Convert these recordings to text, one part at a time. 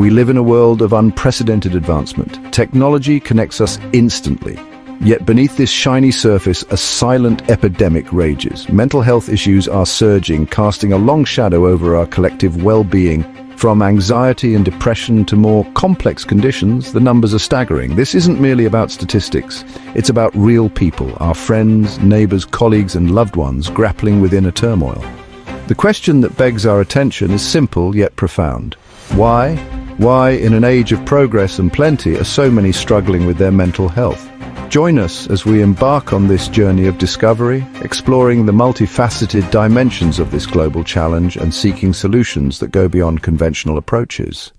We live in a world of unprecedented advancement. Technology connects us instantly. Yet beneath this shiny surface, a silent epidemic rages. Mental health issues are surging, casting a long shadow over our collective well-being. From anxiety and depression to more complex conditions, the numbers are staggering. This isn't merely about statistics. It's about real people, our friends, neighbors, colleagues, and loved ones grappling with inner turmoil. The question that begs our attention is simple yet profound. Why? Why, in an age of progress and plenty, are so many struggling with their mental health? Join us as we embark on this journey of discovery, exploring the multifaceted dimensions of this global challenge and seeking solutions that go beyond conventional approaches.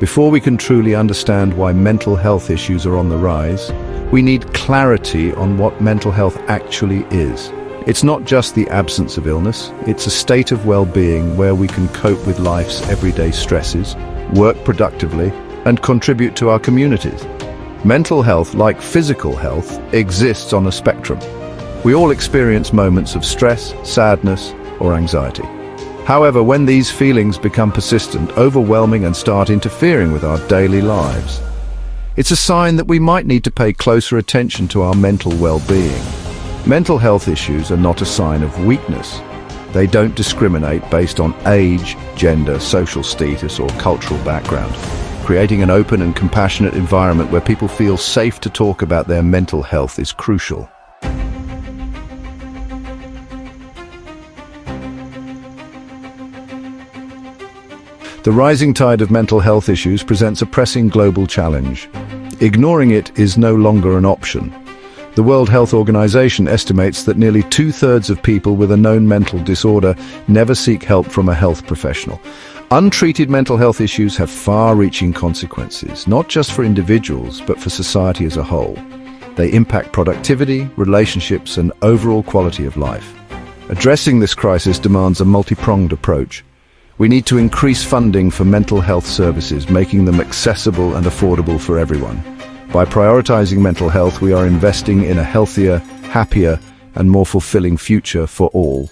Before we can truly understand why mental health issues are on the rise, we need clarity on what mental health actually is. It's not just the absence of illness, it's a state of well-being where we can cope with life's everyday stresses, work productively, and contribute to our communities. Mental health, like physical health, exists on a spectrum. We all experience moments of stress, sadness, or anxiety. However, when these feelings become persistent, overwhelming, and start interfering with our daily lives, it's a sign that we might need to pay closer attention to our mental well-being. Mental health issues are not a sign of weakness. They don't discriminate based on age, gender, social status, or cultural background. Creating an open and compassionate environment where people feel safe to talk about their mental health is crucial. The rising tide of mental health issues presents a pressing global challenge. Ignoring it is no longer an option. The World Health Organization estimates that nearly 2/3 of people with a known mental disorder never seek help from a health professional. Untreated mental health issues have far-reaching consequences, not just for individuals, but for society as a whole. They impact productivity, relationships, and overall quality of life. Addressing this crisis demands a multi-pronged approach. We need to increase funding for mental health services, making them accessible and affordable for everyone. By prioritizing mental health, we are investing in a healthier, happier, and more fulfilling future for all.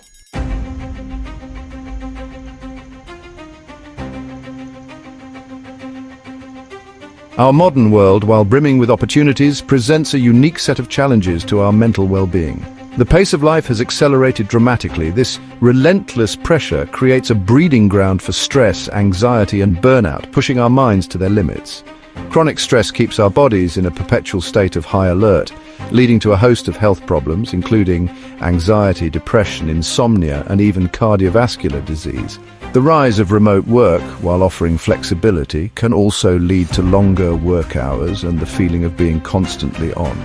Our modern world, while brimming with opportunities, presents a unique set of challenges to our mental well-being. The pace of life has accelerated dramatically. This relentless pressure creates a breeding ground for stress, anxiety, and burnout, pushing our minds to their limits. Chronic stress keeps our bodies in a perpetual state of high alert, leading to a host of health problems, including anxiety, depression, insomnia, and even cardiovascular disease. The rise of remote work, while offering flexibility, can also lead to longer work hours and the feeling of being constantly on.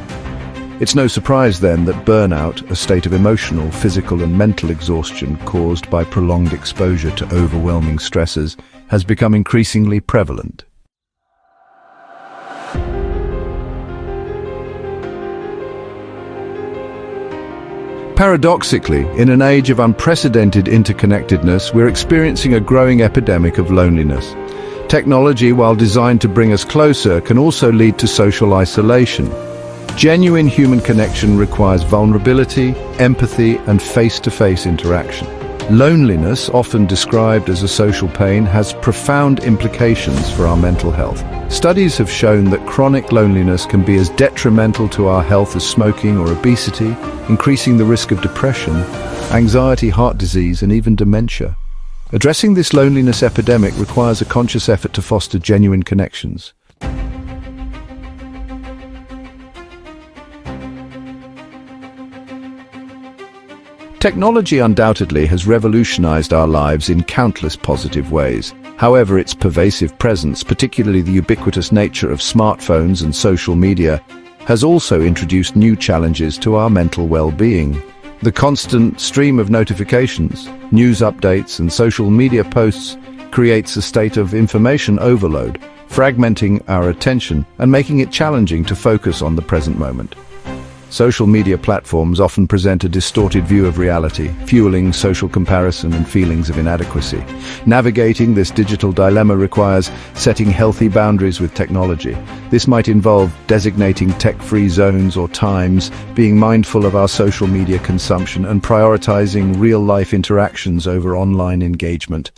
It's no surprise then that burnout, a state of emotional, physical, and mental exhaustion caused by prolonged exposure to overwhelming stresses, has become increasingly prevalent. Paradoxically, in an age of unprecedented interconnectedness, we're experiencing a growing epidemic of loneliness. Technology, while designed to bring us closer, can also lead to social isolation. Genuine human connection requires vulnerability, empathy, and face-to-face interaction. Loneliness, often described as a social pain, has profound implications for our mental health. Studies have shown that chronic loneliness can be as detrimental to our health as smoking or obesity, increasing the risk of depression, anxiety, heart disease, and even dementia. Addressing this loneliness epidemic requires a conscious effort to foster genuine connections. Technology undoubtedly has revolutionized our lives in countless positive ways. However, its pervasive presence, particularly the ubiquitous nature of smartphones and social media, has also introduced new challenges to our mental well-being. The constant stream of notifications, news updates, and social media posts creates a state of information overload, fragmenting our attention and making it challenging to focus on the present moment. Social media platforms often present a distorted view of reality, fueling social comparison and feelings of inadequacy. Navigating this digital dilemma requires setting healthy boundaries with technology. This might involve designating tech-free zones or times, being mindful of our social media consumption, and prioritizing real-life interactions over online engagement.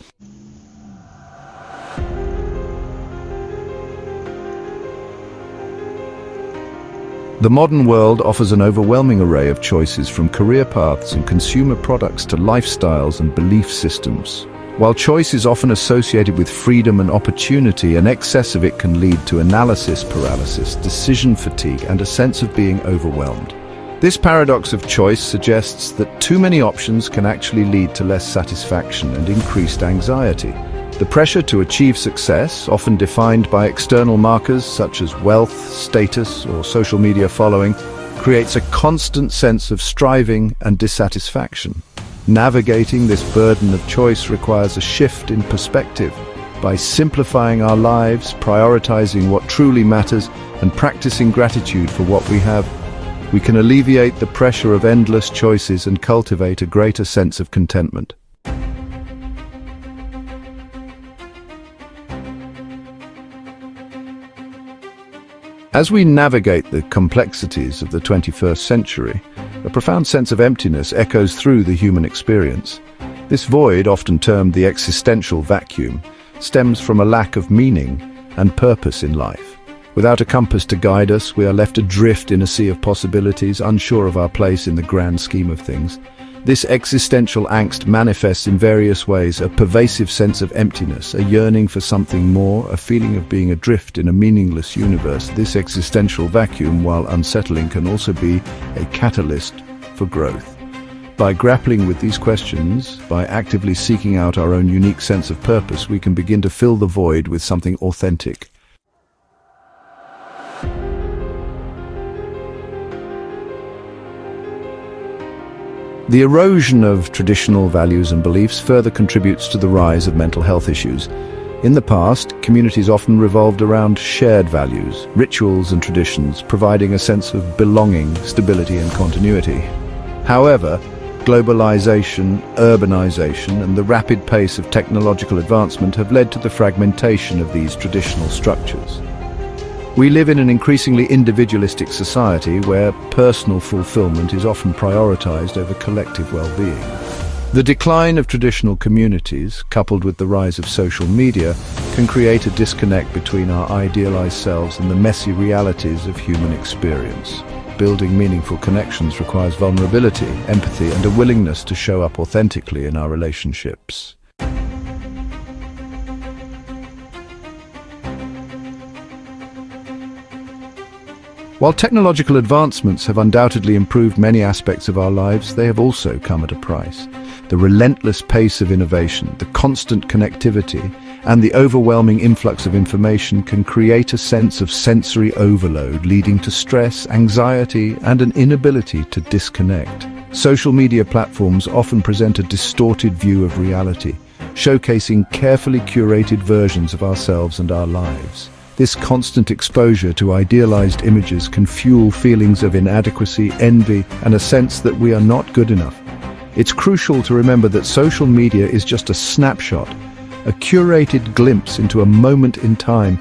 The modern world offers an overwhelming array of choices, from career paths and consumer products to lifestyles and belief systems. While choice is often associated with freedom and opportunity, an excess of it can lead to analysis paralysis, decision fatigue, and a sense of being overwhelmed. This paradox of choice suggests that too many options can actually lead to less satisfaction and increased anxiety. The pressure to achieve success, often defined by external markers such as wealth, status, or social media following, creates a constant sense of striving and dissatisfaction. Navigating this burden of choice requires a shift in perspective. By simplifying our lives, prioritizing what truly matters, and practicing gratitude for what we have, we can alleviate the pressure of endless choices and cultivate a greater sense of contentment. As we navigate the complexities of the 21st century, a profound sense of emptiness echoes through the human experience. This void, often termed the existential vacuum, stems from a lack of meaning and purpose in life. Without a compass to guide us, we are left adrift in a sea of possibilities, unsure of our place in the grand scheme of things. This existential angst manifests in various ways: a pervasive sense of emptiness, a yearning for something more, a feeling of being adrift in a meaningless universe. This existential vacuum, while unsettling, can also be a catalyst for growth. By grappling with these questions, by actively seeking out our own unique sense of purpose, we can begin to fill the void with something authentic. The erosion of traditional values and beliefs further contributes to the rise of mental health issues. In the past, communities often revolved around shared values, rituals and traditions, providing a sense of belonging, stability and continuity. However, globalization, urbanization, and the rapid pace of technological advancement have led to the fragmentation of these traditional structures. We live in an increasingly individualistic society where personal fulfillment is often prioritized over collective well-being. The decline of traditional communities, coupled with the rise of social media, can create a disconnect between our idealized selves and the messy realities of human experience. Building meaningful connections requires vulnerability, empathy, and a willingness to show up authentically in our relationships. While technological advancements have undoubtedly improved many aspects of our lives, they have also come at a price. The relentless pace of innovation, the constant connectivity, and the overwhelming influx of information can create a sense of sensory overload, leading to stress, anxiety, and an inability to disconnect. Social media platforms often present a distorted view of reality, showcasing carefully curated versions of ourselves and our lives. This constant exposure to idealized images can fuel feelings of inadequacy, envy, and a sense that we are not good enough. It's crucial to remember that social media is just a snapshot, a curated glimpse into a moment in time,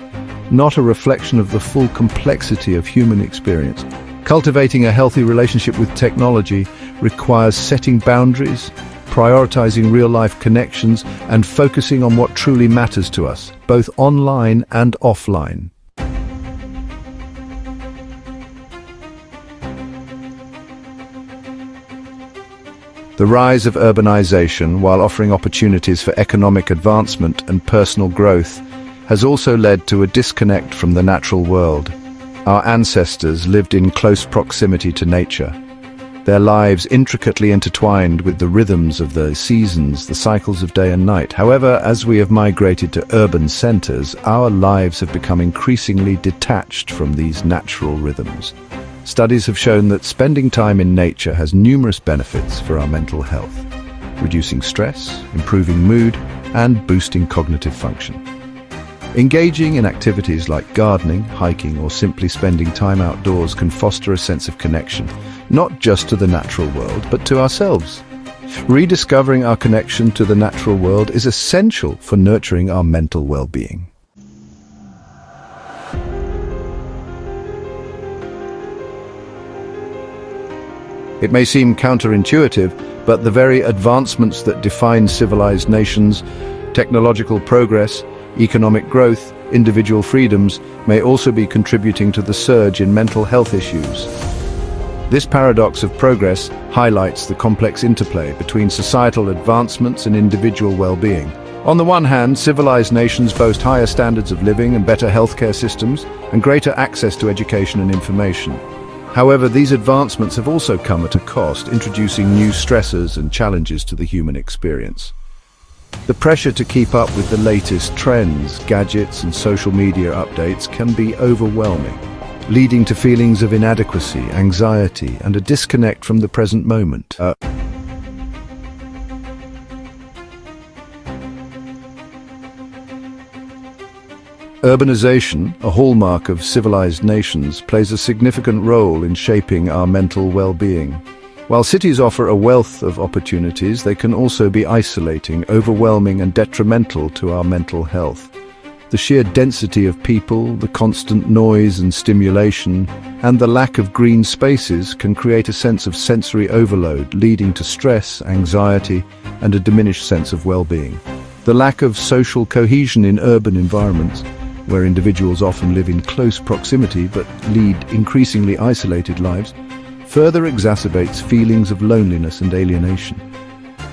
not a reflection of the full complexity of human experience. Cultivating a healthy relationship with technology requires setting boundaries, prioritizing real-life connections, and focusing on what truly matters to us, both online and offline. The rise of urbanization, while offering opportunities for economic advancement and personal growth, has also led to a disconnect from the natural world. Our ancestors lived in close proximity to nature, their lives intricately intertwined with the rhythms of the seasons, the cycles of day and night. However, as we have migrated to urban centers, our lives have become increasingly detached from these natural rhythms. Studies have shown that spending time in nature has numerous benefits for our mental health, reducing stress, improving mood, and boosting cognitive function. Engaging in activities like gardening, hiking, or simply spending time outdoors can foster a sense of connection, not just to the natural world, but to ourselves. Rediscovering our connection to the natural world is essential for nurturing our mental well-being. It may seem counterintuitive, but the very advancements that define civilized nations, technological progress, economic growth, individual freedoms, may also be contributing to the surge in mental health issues. This paradox of progress highlights the complex interplay between societal advancements and individual well-being. On the one hand, civilized nations boast higher standards of living and better healthcare systems, and greater access to education and information. However, these advancements have also come at a cost, introducing new stressors and challenges to the human experience. The pressure to keep up with the latest trends, gadgets, and social media updates can be overwhelming, leading to feelings of inadequacy, anxiety, and a disconnect from the present moment. Urbanization, a hallmark of civilized nations, plays a significant role in shaping our mental well-being. While cities offer a wealth of opportunities, they can also be isolating, overwhelming, and detrimental to our mental health. The sheer density of people, the constant noise and stimulation, and the lack of green spaces can create a sense of sensory overload, leading to stress, anxiety, and a diminished sense of well-being. The lack of social cohesion in urban environments, where individuals often live in close proximity but lead increasingly isolated lives, further exacerbates feelings of loneliness and alienation.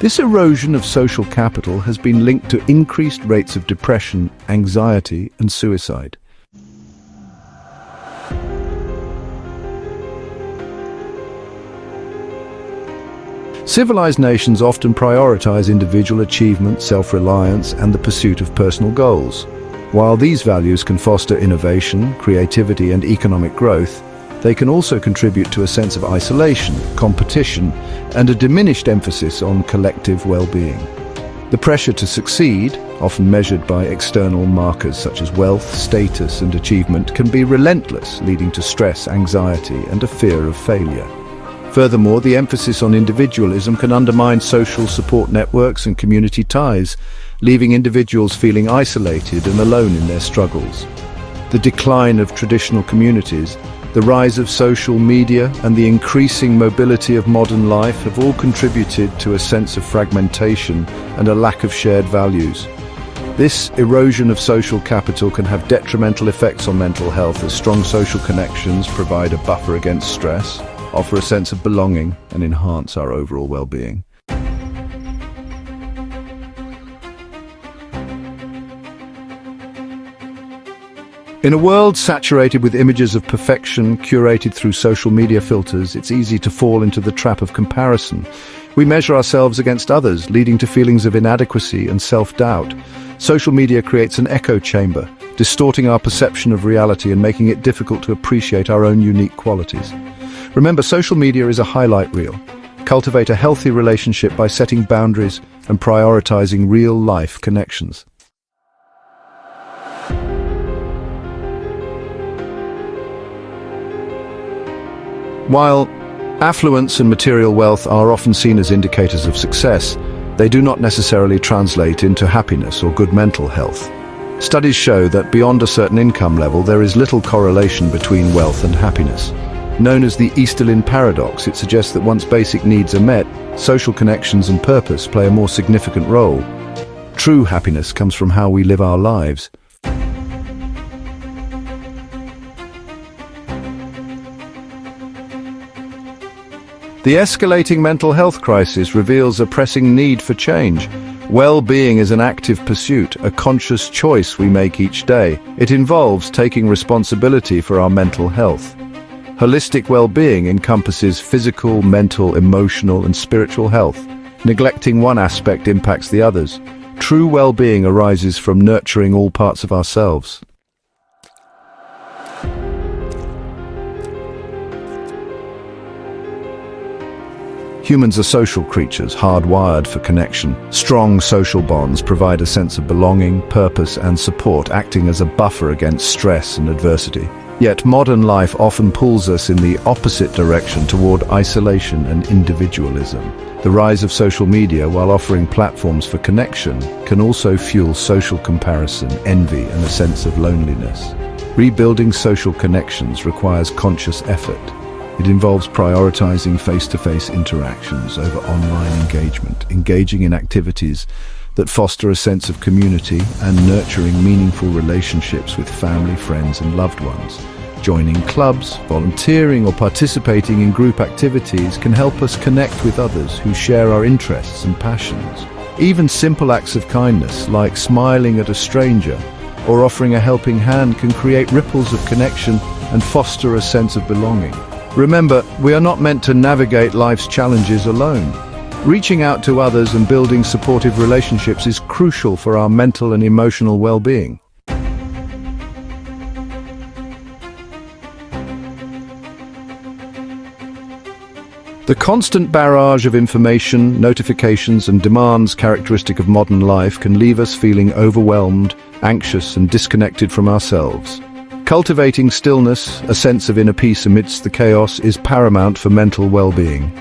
This erosion of social capital has been linked to increased rates of depression, anxiety, and suicide. Civilized nations often prioritize individual achievement, self-reliance, and the pursuit of personal goals. While these values can foster innovation, creativity, and economic growth, they can also contribute to a sense of isolation, competition, and a diminished emphasis on collective well-being. The pressure to succeed, often measured by external markers such as wealth, status, and achievement, can be relentless, leading to stress, anxiety, and a fear of failure. Furthermore, the emphasis on individualism can undermine social support networks and community ties, leaving individuals feeling isolated and alone in their struggles. The decline of traditional communities, the rise of social media, and the increasing mobility of modern life have all contributed to a sense of fragmentation and a lack of shared values. This erosion of social capital can have detrimental effects on mental health, as strong social connections provide a buffer against stress, offer a sense of belonging, and enhance our overall well-being. In a world saturated with images of perfection curated through social media filters, it's easy to fall into the trap of comparison. We measure ourselves against others, leading to feelings of inadequacy and self-doubt. Social media creates an echo chamber, distorting our perception of reality and making it difficult to appreciate our own unique qualities. Remember, social media is a highlight reel. Cultivate a healthy relationship by setting boundaries and prioritizing real-life connections. While affluence and material wealth are often seen as indicators of success, they do not necessarily translate into happiness or good mental health. Studies show that beyond a certain income level, there is little correlation between wealth and happiness. Known as the Easterlin paradox, it suggests that once basic needs are met, social connections and purpose play a more significant role. True happiness comes from how we live our lives. The escalating mental health crisis reveals a pressing need for change. Well-being is an active pursuit, a conscious choice we make each day. It involves taking responsibility for our mental health. Holistic well-being encompasses physical, mental, emotional, and spiritual health. Neglecting one aspect impacts the others. True well-being arises from nurturing all parts of ourselves. Humans are social creatures, hardwired for connection. Strong social bonds provide a sense of belonging, purpose, and support, acting as a buffer against stress and adversity. Yet modern life often pulls us in the opposite direction toward isolation and individualism. The rise of social media, while offering platforms for connection, can also fuel social comparison, envy, and a sense of loneliness. Rebuilding social connections requires conscious effort. It involves prioritizing face-to-face interactions over online engagement, engaging in activities that foster a sense of community, and nurturing meaningful relationships with family, friends, and loved ones. Joining clubs, volunteering, or participating in group activities can help us connect with others who share our interests and passions. Even simple acts of kindness, like smiling at a stranger or offering a helping hand, can create ripples of connection and foster a sense of belonging. Remember, we are not meant to navigate life's challenges alone. Reaching out to others and building supportive relationships is crucial for our mental and emotional well-being. The constant barrage of information, notifications, and demands characteristic of modern life can leave us feeling overwhelmed, anxious, and disconnected from ourselves. Cultivating stillness, a sense of inner peace amidst the chaos, is paramount for mental well-being.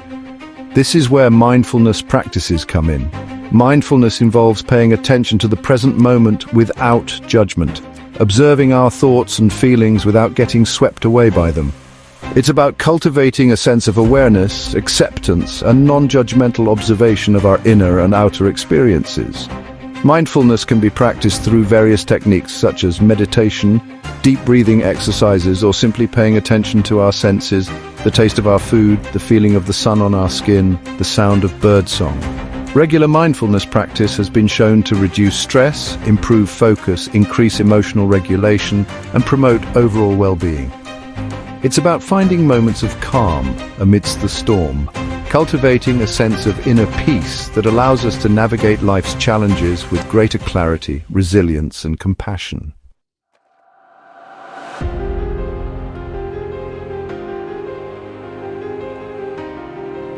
This is where mindfulness practices come in. Mindfulness involves paying attention to the present moment without judgment, observing our thoughts and feelings without getting swept away by them. It's about cultivating a sense of awareness, acceptance, and non-judgmental observation of our inner and outer experiences. Mindfulness can be practiced through various techniques such as meditation, deep breathing exercises, or simply paying attention to our senses, the taste of our food, the feeling of the sun on our skin, the sound of birdsong. Regular mindfulness practice has been shown to reduce stress, improve focus, increase emotional regulation, and promote overall well-being. It's about finding moments of calm amidst the storm, cultivating a sense of inner peace that allows us to navigate life's challenges with greater clarity, resilience, and compassion.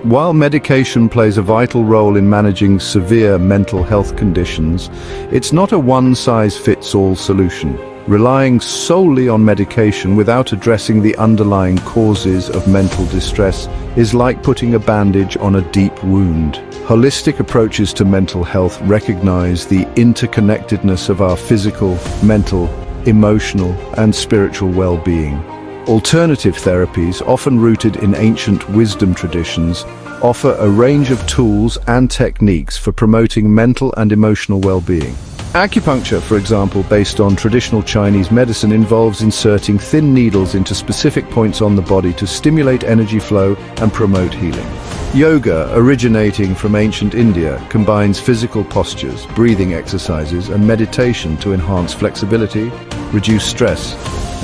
While medication plays a vital role in managing severe mental health conditions, it's not a one-size-fits-all solution. Relying solely on medication without addressing the underlying causes of mental distress is like putting a bandage on a deep wound. Holistic approaches to mental health recognize the interconnectedness of our physical, mental, emotional, and spiritual well-being. Alternative therapies, often rooted in ancient wisdom traditions, offer a range of tools and techniques for promoting mental and emotional well-being. Acupuncture, for example, based on traditional Chinese medicine, involves inserting thin needles into specific points on the body to stimulate energy flow and promote healing. Yoga, originating from ancient India, combines physical postures, breathing exercises, and meditation to enhance flexibility, reduce stress,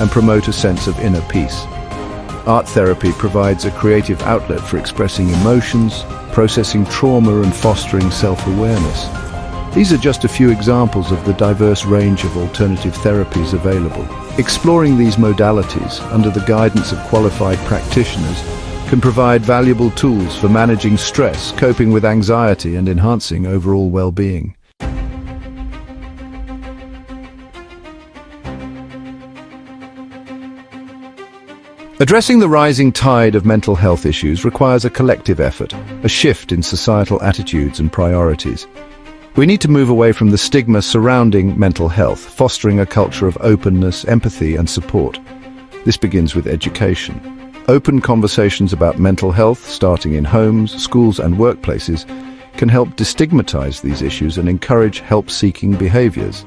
and promote a sense of inner peace. Art therapy provides a creative outlet for expressing emotions, processing trauma, and fostering self-awareness. These are just a few examples of the diverse range of alternative therapies available. Exploring these modalities under the guidance of qualified practitioners can provide valuable tools for managing stress, coping with anxiety, and enhancing overall well-being. Addressing the rising tide of mental health issues requires a collective effort, a shift in societal attitudes and priorities. We need to move away from the stigma surrounding mental health, fostering a culture of openness, empathy, and support. This begins with education. Open conversations about mental health, starting in homes, schools, and workplaces, can help destigmatize these issues and encourage help-seeking behaviors.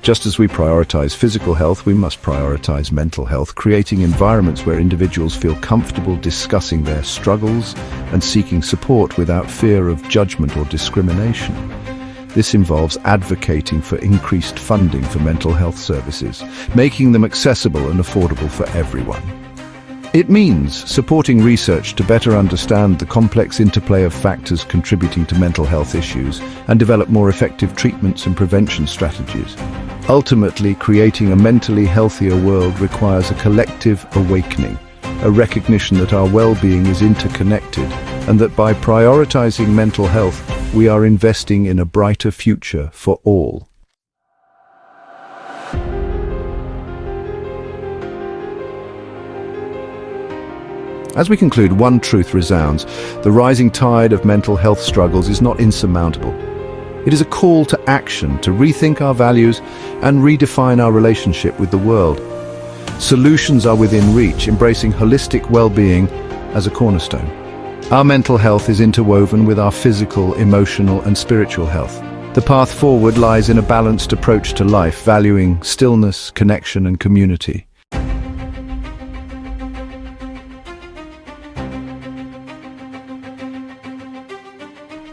Just as we prioritize physical health, we must prioritize mental health, creating environments where individuals feel comfortable discussing their struggles and seeking support without fear of judgment or discrimination. This involves advocating for increased funding for mental health services, making them accessible and affordable for everyone. It means supporting research to better understand the complex interplay of factors contributing to mental health issues and develop more effective treatments and prevention strategies. Ultimately, creating a mentally healthier world requires a collective awakening, a recognition that our well-being is interconnected and that by prioritizing mental health, we are investing in a brighter future for all. As we conclude, one truth resounds: the rising tide of mental health struggles is not insurmountable. It is a call to action, to rethink our values and redefine our relationship with the world. Solutions are within reach, embracing holistic well-being as a cornerstone. Our mental health is interwoven with our physical, emotional, and spiritual health. The path forward lies in a balanced approach to life, valuing stillness, connection, and community.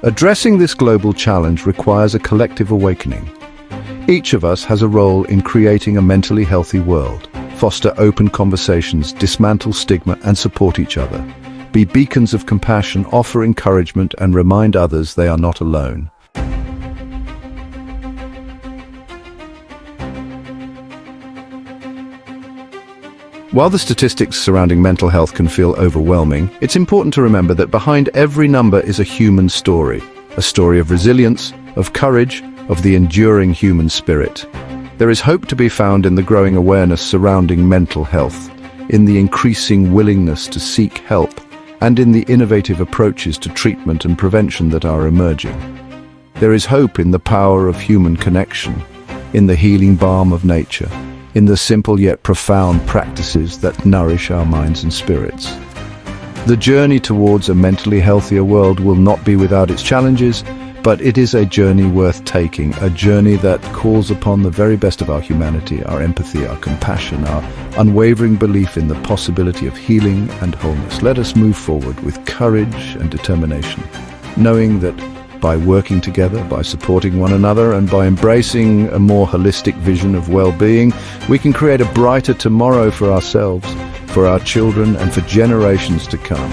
Addressing this global challenge requires a collective awakening. Each of us has a role in creating a mentally healthy world. Foster open conversations, dismantle stigma, and support each other. Be beacons of compassion, offer encouragement, and remind others they are not alone. While the statistics surrounding mental health can feel overwhelming, it's important to remember that behind every number is a human story. A story of resilience, of courage, of the enduring human spirit. There is hope to be found in the growing awareness surrounding mental health, in the increasing willingness to seek help, and in the innovative approaches to treatment and prevention that are emerging. There is hope in the power of human connection, in the healing balm of nature, in the simple yet profound practices that nourish our minds and spirits. The journey towards a mentally healthier world will not be without its challenges, but it is a journey worth taking, a journey that calls upon the very best of our humanity, our empathy, our compassion, our unwavering belief in the possibility of healing and wholeness. Let us move forward with courage and determination, knowing that by working together, by supporting one another, and by embracing a more holistic vision of well-being, we can create a brighter tomorrow for ourselves, for our children, and for generations to come.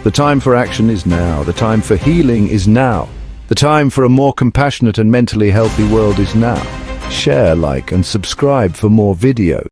The time for action is now. The time for healing is now. The time for a more compassionate and mentally healthy world is now. Share, like, and subscribe for more videos.